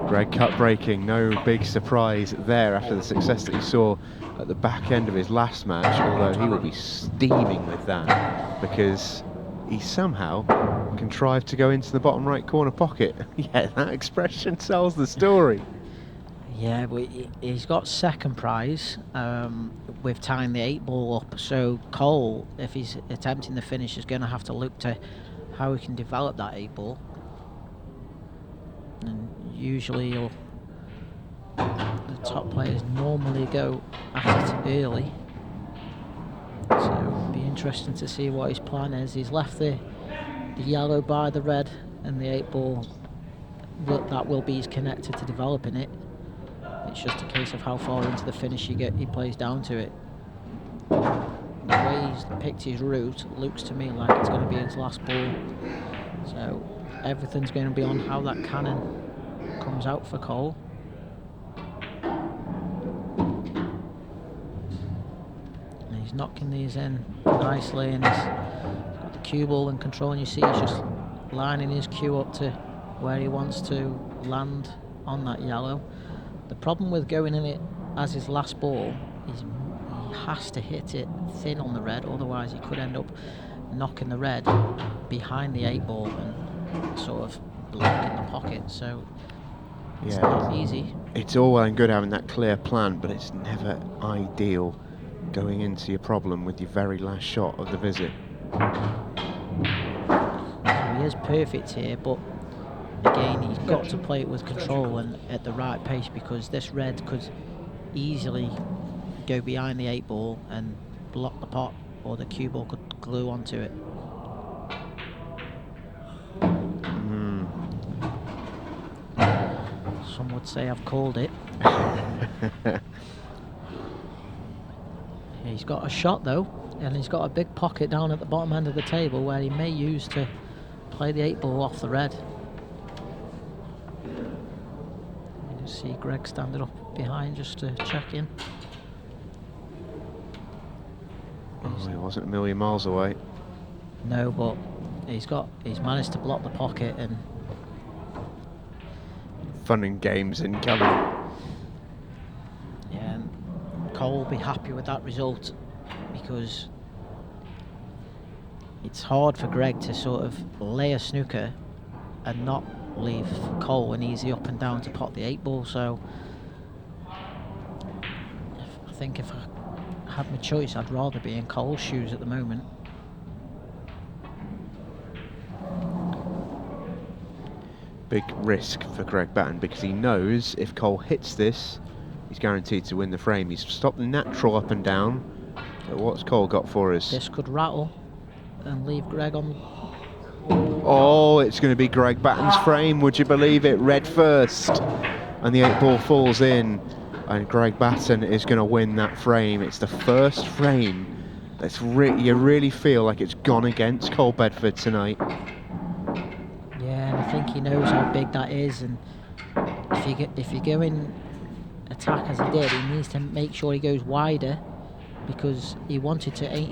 Greg cut breaking, no big surprise there after the success that he saw at the back end of his last match, although he will be steaming with that because he somehow contrived to go into the bottom right corner pocket. Yeah, that expression tells the story. Yeah, but he's got second prize with tying the 8-ball up, so Cole, if he's attempting the finish, is going to have to look to how he can develop that 8-ball. And usually the top players normally go at it early, so it'll be interesting to see what his plan is. He's left the yellow by the red, and the 8-ball that will be connected to developing it. It's just a case of how far into the finish he plays down to it. The way he's picked his route looks to me like it's going to be his last ball, so everything's going to be on how that cannon comes out for Cole. And he's knocking these in nicely, and he's got the cue ball in control, and you see he's just lining his cue up to where he wants to land on that yellow. The problem with going in it as his last ball is he has to hit it thin on the red, otherwise he could end up knocking the red behind the 8-ball and sort of blocking the pocket, so it's not easy. It's all well and good having that clear plan, but it's never ideal going into your problem with your very last shot of the visit. So he is perfect here, but again, he's got to play it with control and at the right pace, because this red could easily go behind the 8-ball and block the pot, or the cue ball could glue onto it. Some would say I've called it. He's got a shot though, and he's got a big pocket down at the bottom end of the table where he may use to play the 8-ball off the red. You see Greg standing up behind just to check in. Oh, he wasn't a million miles away. No, but he's managed to block the pocket, and fun and games incoming. Yeah, and Cole will be happy with that result, because it's hard for Greg to sort of lay a snooker and not leave Cole an easy up and down to pot the 8-ball. So I think if I had my choice, I'd rather be in Cole's shoes at the moment. Big risk for Greg Batten, because he knows if Cole hits this, he's guaranteed to win the frame. He's stopped the natural up and down. So what's Cole got for us? This could rattle and leave Greg on. Oh, it's going to be Greg Batten's frame, would you believe it? Red first, and the 8-ball falls in, and Greg Batten is going to win that frame. It's the first frame that's you really feel like it's gone against Cole Bedford tonight. Yeah, and I think he knows how big that is, and if you go in attack as he did, he needs to make sure he goes wider, because he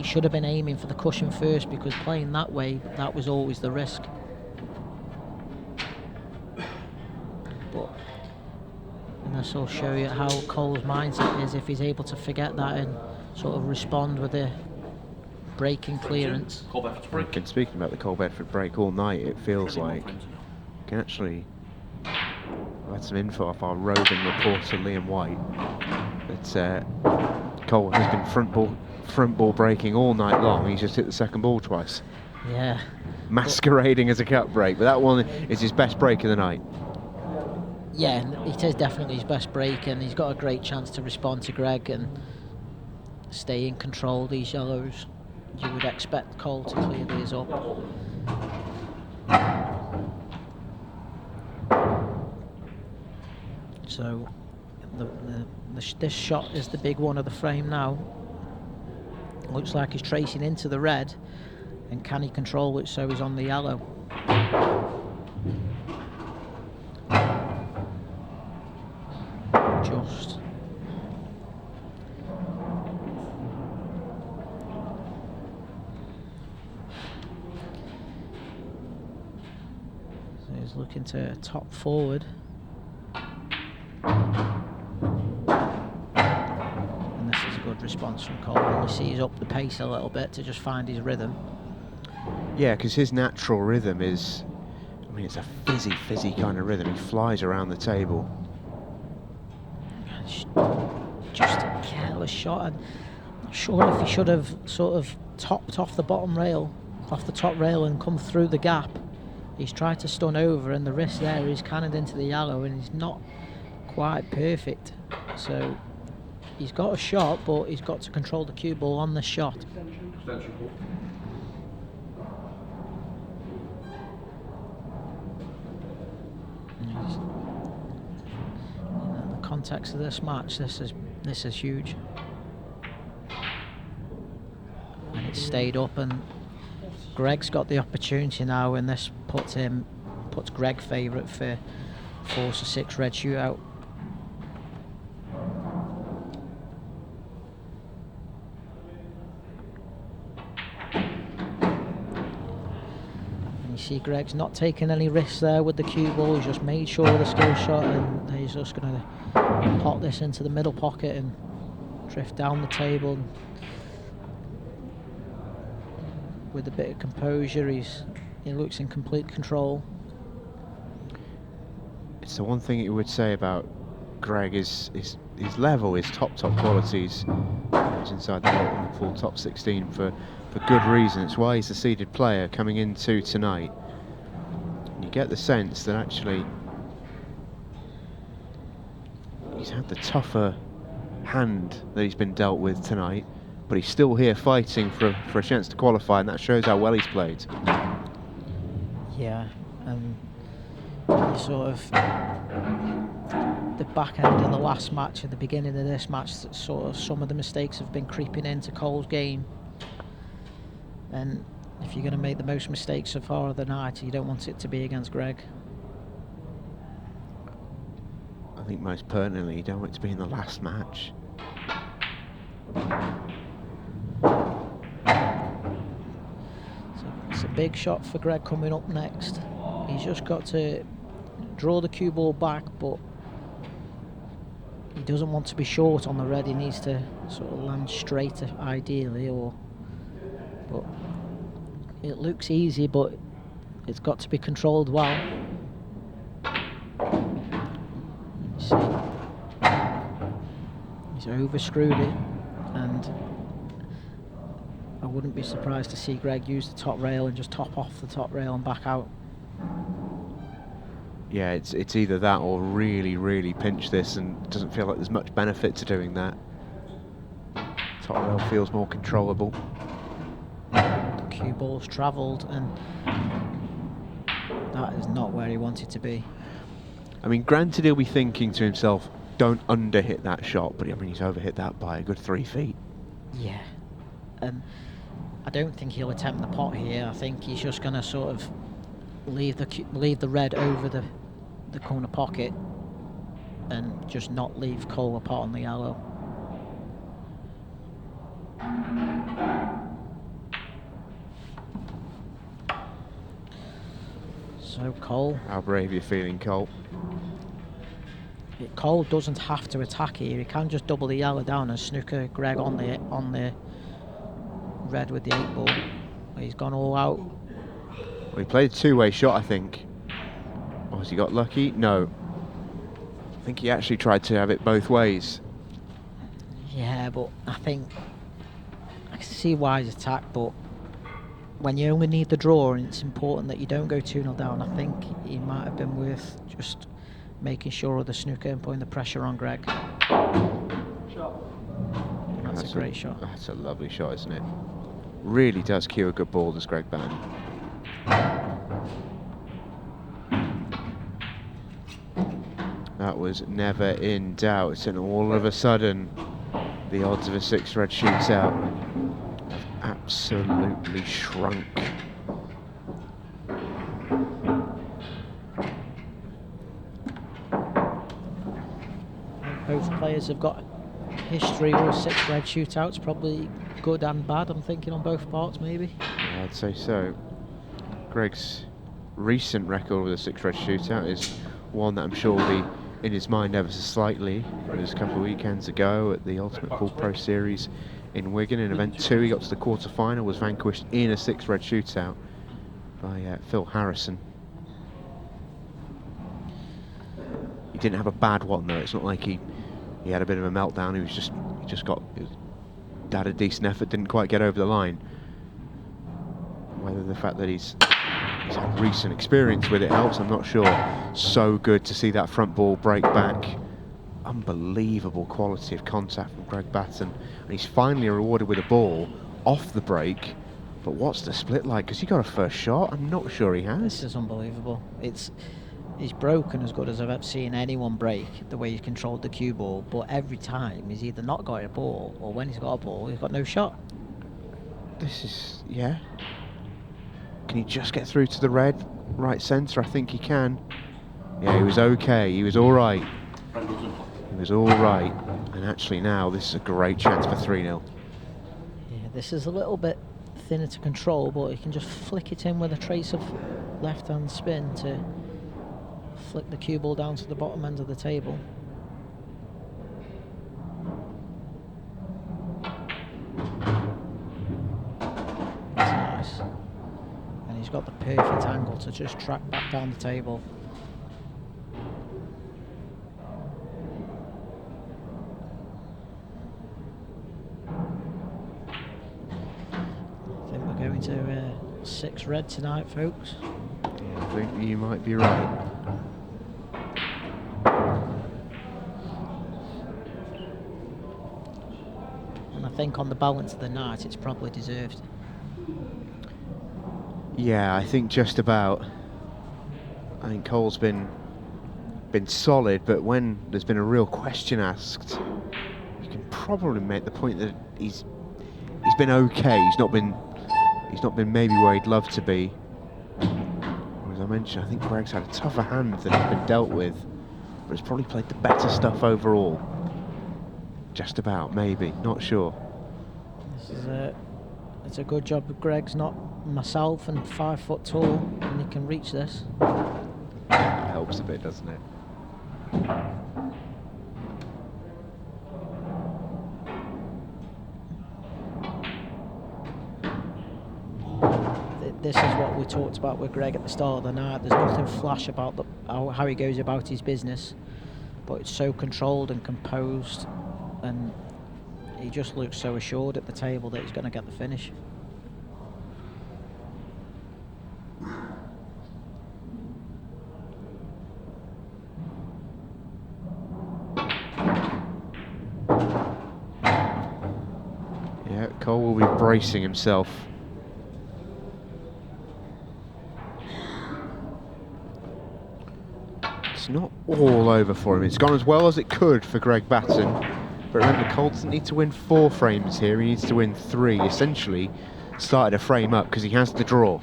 should have been aiming for the cushion first, because playing that way, that was always the risk. And this will show you how Cole's mindset is if he's able to forget that and sort of respond with a breaking clearance. We've been speaking about the Cole Bedford break all night. It feels like we can actually had some info off our roving reporter Liam White that Cole has been front ball breaking all night long. He's just hit the second ball twice. Yeah. Masquerading as a cut break, but that one is his best break of the night. Yeah, it is definitely his best break, and he's got a great chance to respond to Greg and stay in control of these yellows. You would expect Cole to clear these up. So this shot is the big one of the frame now. Looks like he's tracing into the red, and can he control it so he's on the yellow? Just. So he's looking to top forward. And this is a good response from Cole. Only sees up the pace a little bit to just find his rhythm. Yeah, because his natural rhythm is, I mean, it's a fizzy kind of rhythm. He flies around the table. Just a careless shot. I'm not sure if he should have sort of topped off the bottom rail, off the top rail, and come through the gap. He's tried to stun over, and the wrist there is cannoned into the yellow, and he's not quite perfect. So he's got a shot, but he's got to control the cue ball on the shot. In the context of this match, this is huge. And it's stayed up, and Greg's got the opportunity now, and this puts Greg favourite for force a 6 red shootout. And you see Greg's not taking any risks there with the cue ball. He's just made sure of the skill shot, and he's just going to pop this into the middle pocket and drift down the table. With a bit of composure, he looks in complete control. It's the one thing you would say about Greg is his level, his top qualities. He's inside the full top 16 for good reason. It's why he's the seeded player coming into tonight. And you get the sense that actually he's had the tougher hand that he's been dealt with tonight, but he's still here fighting for a chance to qualify, and that shows how well he's played. Yeah, and sort of the back end of the last match and the beginning of this match, sort of some of the mistakes have been creeping into Cole's game. And if you're going to make the most mistakes so far of the night, you don't want it to be against Greg. I think most pertinently, you don't want it to be in the last match. It's a big shot for Greg coming up next. He's just got to draw the cue ball back, but he doesn't want to be short on the red. He needs to sort of land straight, ideally, but it looks easy, but it's got to be controlled well. See, he's overscrewed it, and I wouldn't be surprised to see Greg use the top rail and just top off the top rail and back out. Yeah, it's either that or really pinch this, and it doesn't feel like there's much benefit to doing that. Top rail feels more controllable. The cue ball's travelled, and that is not where he wanted to be. I mean, granted, he'll be thinking to himself, don't underhit that shot, but I mean, he's overhit that by a good 3 feet. Yeah, and I don't think he'll attempt the pot here. I think he's just going to sort of leave the red over the corner pocket and just not leave Cole a pot on the yellow. So Cole. How brave you're feeling, Cole. Cole doesn't have to attack here. He can just double the yellow down and snooker Greg on the red with the 8 ball. He's gone all out. Well, he played a two-way shot, I think. Or has he got lucky? No. I think he actually tried to have it both ways. Yeah, but I think I can see why he's attacked, but when you only need the draw and it's important that you don't go 2-0 down, I think he might have been worth just making sure of the snooker and putting the pressure on Greg. That's a great shot. That's a lovely shot, isn't it? Really does cue a good ball, does Greg Batten. That was never in doubt, and all of a sudden the odds of a 6 red shootout have absolutely shrunk. Both players have got history with 6 red shootouts, probably good and bad, I'm thinking, on both parts, maybe. Yeah, I'd say so. Greg's recent record with a 6 red shootout is one that I'm sure will be in his mind ever so slightly. It was a couple of weekends ago at the Ultimate Pool Pro Series in Wigan. In event 2, he got to the quarter-final, was vanquished in a 6-red shootout by Phil Harrison. He didn't have a bad one though. It's not like he had a bit of a meltdown. He had a decent effort, didn't quite get over the line. Whether the fact that he's had recent experience with it helps, I'm not sure. So good to see that front ball break back. Unbelievable quality of contact from Greg Batten. And he's finally rewarded with a ball off the break. But what's the split like? Because he got a first shot? I'm not sure he has. This is unbelievable. He's broken as good as I've ever seen anyone break, the way he's controlled the cue ball. But every time he's either not got a ball, or when he's got a ball, he's got no shot. This is, yeah. Can he just get through to the red, right centre? I think he can. Yeah, he was okay. He was all right. He was all right. And actually now, this is a great chance for 3-0. Yeah, this is a little bit thinner to control, but he can just flick it in with a trace of left-hand spin to flick the cue ball down to the bottom end of the table. That's nice. And he's got the perfect angle to just track back down the table. I think we're going to 6 red tonight, folks. Yeah, I think you might be right. And I think on the balance of the night, it's probably deserved. Yeah, I think just about. I think Cole's been solid, but when there's been a real question asked, you can probably make the point that he's been okay. He's not been maybe where he'd love to be. As I mentioned, I think Greg's had a tougher hand than he's been dealt with, but he's probably played the better stuff overall. Just about, maybe, not sure. It's a good job Greg's not myself and 5 foot tall, and he can reach this. It helps a bit, doesn't it? This is what we talked about with Greg at the start of the night. There's nothing flash about how he goes about his business, but it's so controlled and composed, and he just looks so assured at the table that he's going to get the finish. Yeah, Cole will be bracing himself. It's not all over for him. It's gone as well as it could for Greg Batten. But remember, Cole doesn't need to win 4 frames here. He needs to win 3. Essentially, started a frame up because he has the draw.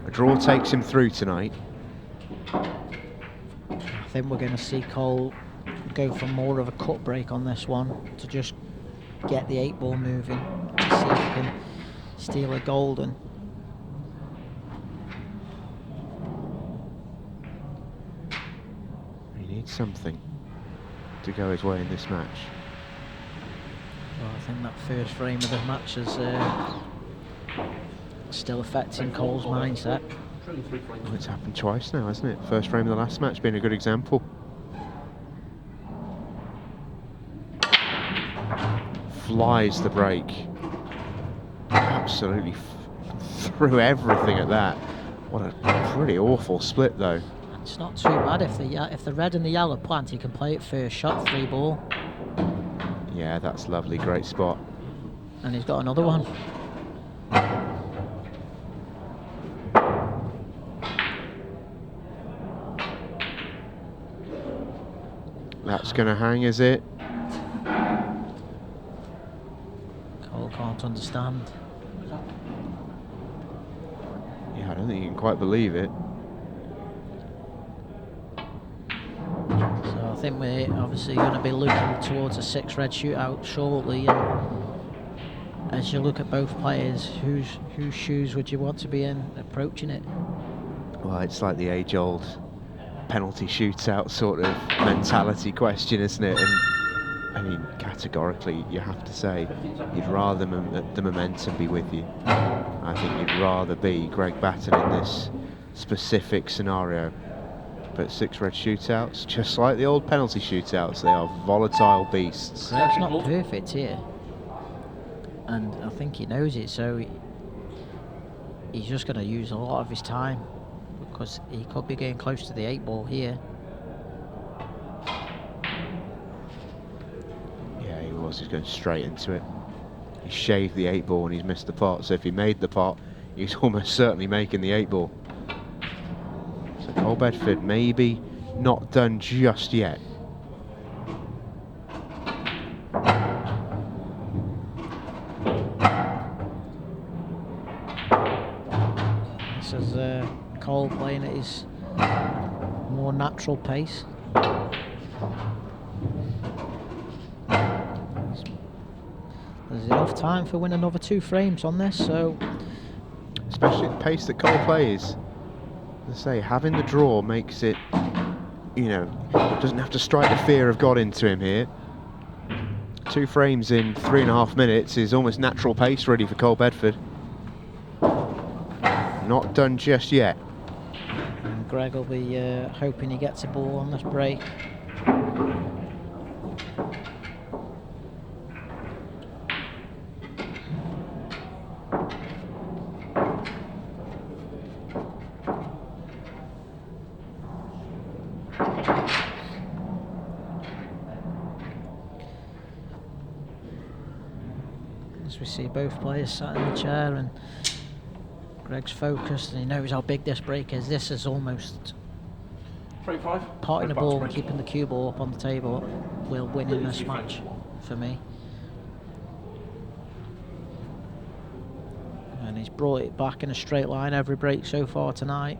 A draw takes him through tonight. I think we're going to see Cole go for more of a cut break on this one to just get the 8 ball moving to see if he can steal a golden. He needs something to go his way in this match. Well, I think that first frame of the match is still affecting Cole's mindset. Well, it's happened twice now, hasn't it? First frame of the last match being a good example. Flies the break. Absolutely threw everything at that. What a pretty awful split, though. It's not too bad if the red and the yellow plant, he can play it first shot, 3 ball. Yeah, that's lovely, great spot. And he's got another one. That's going to hang, is it? Cole can't understand. Yeah, I don't think you can quite believe it. So I think we're obviously going to be looking towards a 6 red shootout shortly. And as you look at both players, whose shoes would you want to be in approaching it? Well, it's like the age-old penalty shootout sort of mentality question, isn't it? And I mean, categorically, you have to say you'd rather the momentum be with you. I think you'd rather be Greg Batten in this specific scenario. But 6 red shootouts, just like the old penalty shootouts, they are volatile beasts. Greg's not perfect here, and I think he knows it, so he's just going to use a lot of his time, because he could be getting close to the 8 ball here. Yeah, he was. He's going straight into it. He shaved the 8 ball and he's missed the pot, so if he made the pot, he's almost certainly making the 8 ball. So 𝗏𝗏𝗃𝗏 Bedford maybe not done just yet. This is Cole playing at his more natural pace. There's enough time for win another 2 frames on this, so... Especially at the pace that Cole plays. As I say, having the draw makes it, you know, doesn't have to strike the fear of God into him here. 2 frames in 3.5 minutes is almost natural pace ready for 𝗏𝗏𝗃𝗏 Bedford. Not done just yet. And Greg will be hoping he gets a ball on this break. As we see both players sat in the chair, and Greg's focused and he knows how big this break is. This is almost parting the ball and keeping the cue ball up on the table will win in this match for me. And he's brought it back in a straight line every break so far tonight.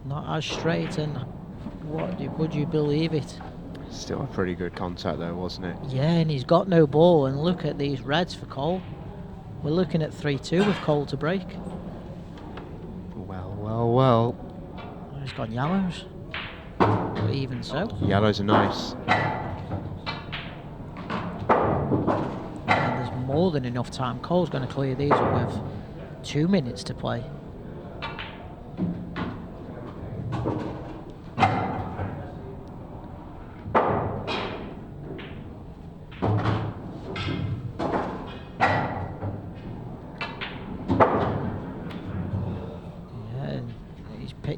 Not as straight, and would you believe it? Still a pretty good contact though, wasn't it? Yeah, and he's got no ball, and look at these reds for Cole. We're looking at 3-2 with Cole to break. Well, well, well. Oh, he's got yellows. But even so. Yellows are nice. And there's more than enough time. Cole's going to clear these up with 2 minutes to play.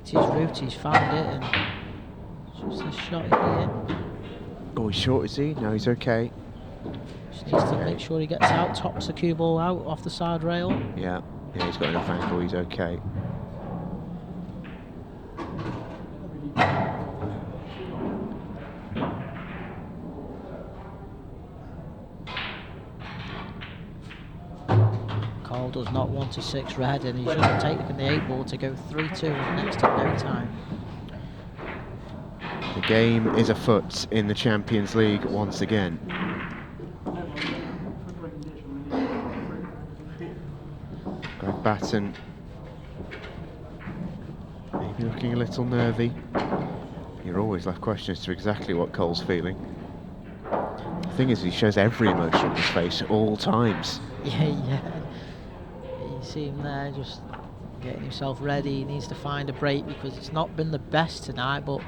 His route, he's found it, and just a shot here. Oh, he's short, is he? No, he's okay. Just needs to make sure he gets out, tops the cue ball out off the side rail. Yeah, he's got enough angle, he's okay. Cole does not want a 6 red, and he's just taken the 8 ball to go 3-2 in next to no time. The game is afoot in the Champions League once again. Greg Batten maybe looking a little nervy. You're always left questions to exactly what Cole's feeling. The thing is, he shows every emotion on his face at all times. Yeah. You see him there just getting himself ready. He needs to find a break because it's not been the best tonight, but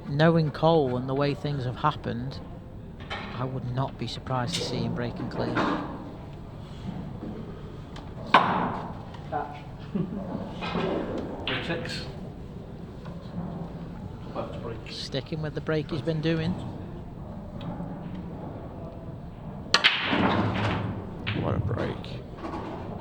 knowing Cole and the way things have happened, I would not be surprised to see him breaking clear. Catch. 6. Sticking with the break he's been doing. What a break.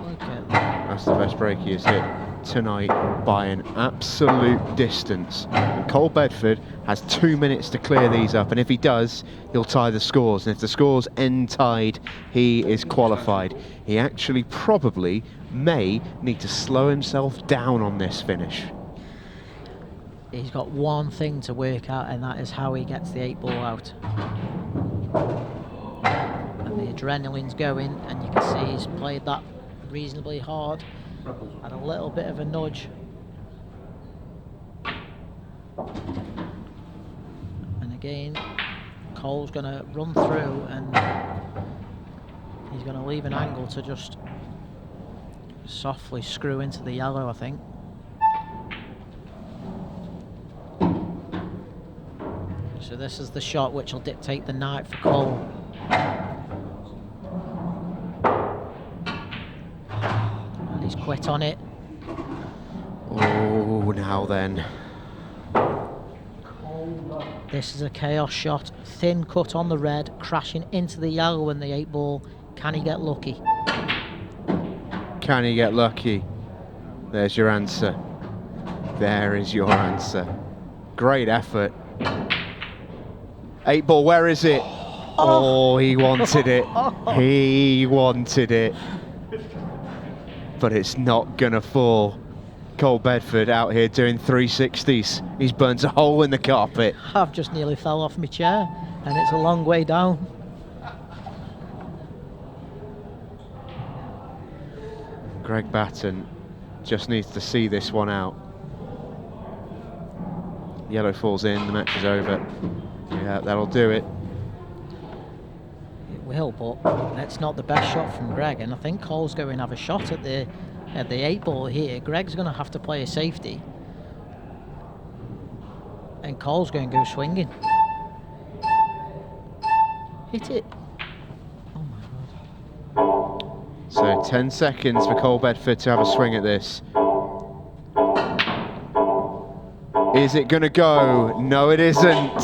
Look at that. That's the best break he has hit tonight by an absolute distance. And 𝗏𝗏𝗃𝗏 Bedford has 2 minutes to clear these up, and if he does, he'll tie the scores, and if the scores end tied, he is qualified. He actually probably may need to slow himself down on this finish. He's got one thing to work out, and that is how he gets the 8 ball out. And the adrenaline's going, and you can see he's played that reasonably hard. and a little bit of a nudge. And again, Cole's going to run through and he's going to leave an angle to just softly screw into the yellow, I think. So this is the shot which will dictate the night for Cole. And he's quit on it. Oh, now then. This is a chaos shot. Thin cut on the red, crashing into the yellow and the 8-ball. Can he get lucky? Can he get lucky? There's your answer. There is your answer. Great effort. 8-ball, where is it? Oh, he wanted it. He wanted it. But it's not gonna fall. Cole Bedford out here doing 360s. He's burnt a hole in the carpet. I've just nearly fell off my chair, and it's a long way down. Greg Batten just needs to see this one out. Yellow falls in, the match is over. Yeah, that'll do it. It will, but that's not the best shot from Greg, and I think Cole's going to have a shot at the 8-ball here. Greg's going to have to play a safety, and Cole's going to go swinging. Hit it. Oh my God. So 10 seconds for Cole Bedford to have a swing at this. Is it going to go? No, it isn't.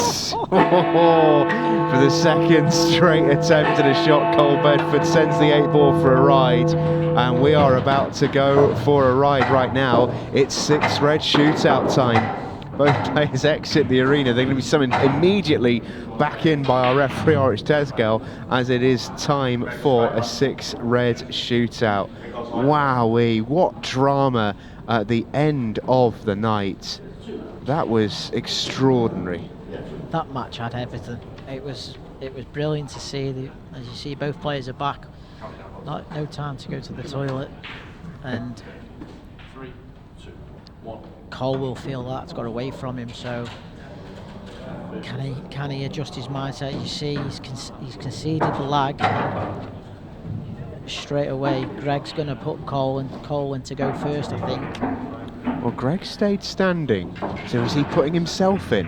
For the second straight attempt at a shot, Cole Bedford sends the 8-ball for a ride. And we are about to go for a ride right now. It's 6 red shootout time. Both players exit the arena. They're going to be summoned immediately back in by our referee, 𝗪𝗁𝗃𝗲𝗄, as it is time for a 6 red shootout. Wowee, what drama at the end of the night. That was extraordinary. That match had everything. It was brilliant to see. As you see, both players are back. No time to go to the toilet, and 3, 2, 1. Cole will feel that's got away from him. So can he adjust his mindset? You see, he's conceded the lag straight away. Greg's going to put Cole in to go first, I think. Well, Greg stayed standing, so is he putting himself in?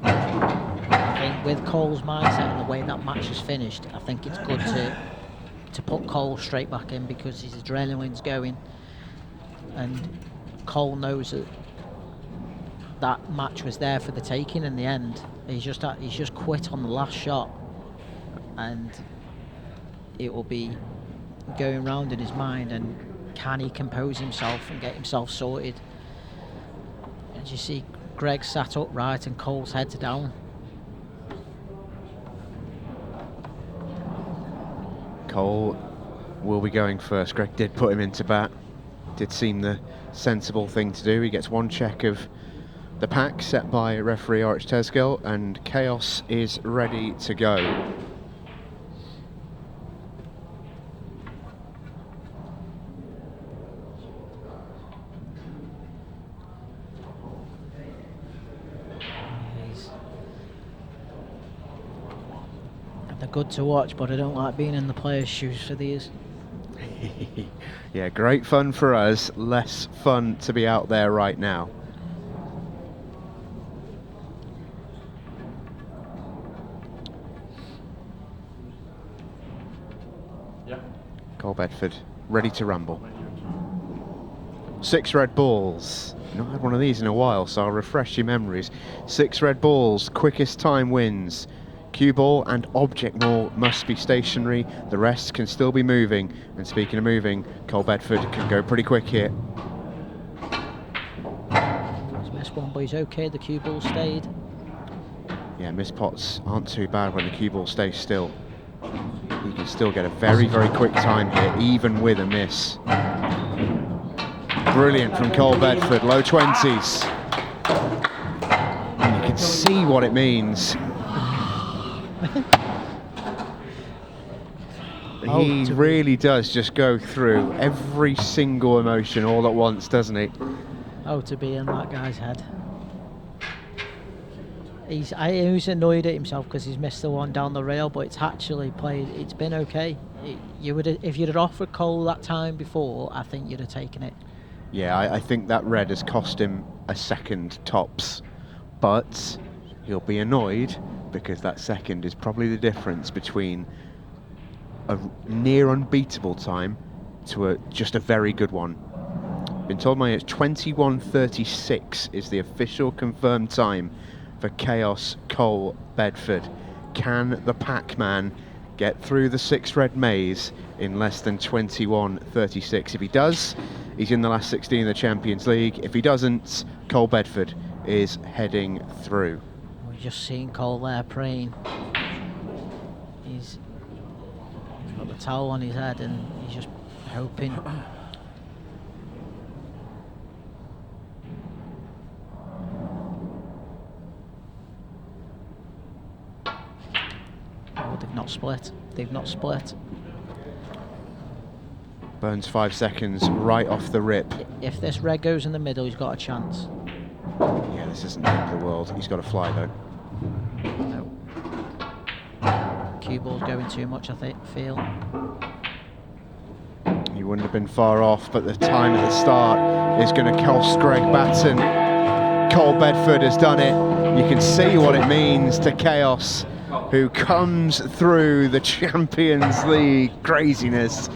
I think with Cole's mindset and the way that match is finished, I think it's good to put Cole straight back in, because his adrenaline's going, and Cole knows that match was there for the taking in the end. He's just quit on the last shot, and it will be going round in his mind, and can he compose himself and get himself sorted? As you see, Greg sat upright and Cole's head's down. Cole will be going first. Greg did put him into bat. Did seem the sensible thing to do. He gets one check of the pack set by referee 𝗪𝗁𝗃𝗲𝗄, and Chaos is ready to go. They're good to watch, but I don't like being in the players' shoes for these. Yeah, great fun for us, less fun to be out there right now. Yeah. Cole Bedford ready to rumble. 6 red balls. Not had one of these in a while, so I'll refresh your memories. 6 red balls, quickest time wins. Cue ball and object ball must be stationary. The rest can still be moving. And speaking of moving, Cole Bedford can go pretty quick here. He's missed one, but he's okay. The cue ball stayed. Yeah, missed pots aren't too bad when the cue ball stays still. He can still get a very, very quick time here, even with a miss. Brilliant from Cole Bedford, low 20s. And you can see what it means. Oh, he to be- really does just go through every single emotion all at once, doesn't he? Oh, to be in that guy's head. He's annoyed at himself because he's missed the one down the rail, but it's actually played. It's been okay. You would, if you'd have offered Cole that time before, I think you'd have taken it. Yeah, I think that red has cost him a second tops, but he'll be annoyed because that second is probably the difference between a near unbeatable time to just a very good one. Been told it's 21:36 is the official confirmed time for Chaos Cole Bedford. Can the Pac-Man get through the 6 red maze in less than 21:36? If he does, he's in the last 16 of the Champions League. If he doesn't, Cole Bedford is heading through. We're just seeing Cole there praying. He's got the towel on his head and he's just hoping. Oh, they've not split. They've not split. Burns 5 seconds right off the rip. If this red goes in the middle, he's got a chance. Yeah, this isn't the end of the world. He's got to fly though. No. Cue ball's going too much, I feel. He wouldn't have been far off, but the time at the start is going to cost Greg Batten. Cole Bedford has done it. You can see what it means to Chaos, who comes through the Champions League craziness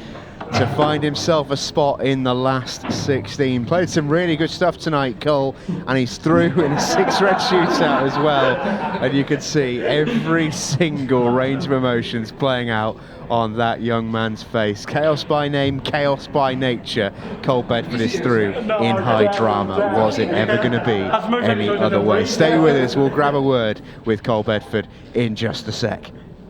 to find himself a spot in the last 16. Played some really good stuff tonight, Cole, and he's through in a 6 red shootout as well. And you can see every single range of emotions playing out on that young man's face. Chaos by name, chaos by nature. Cole Bedford is through in high drama. Was it ever going to be any other way? Stay with us. We'll grab a word with Cole Bedford in just a sec.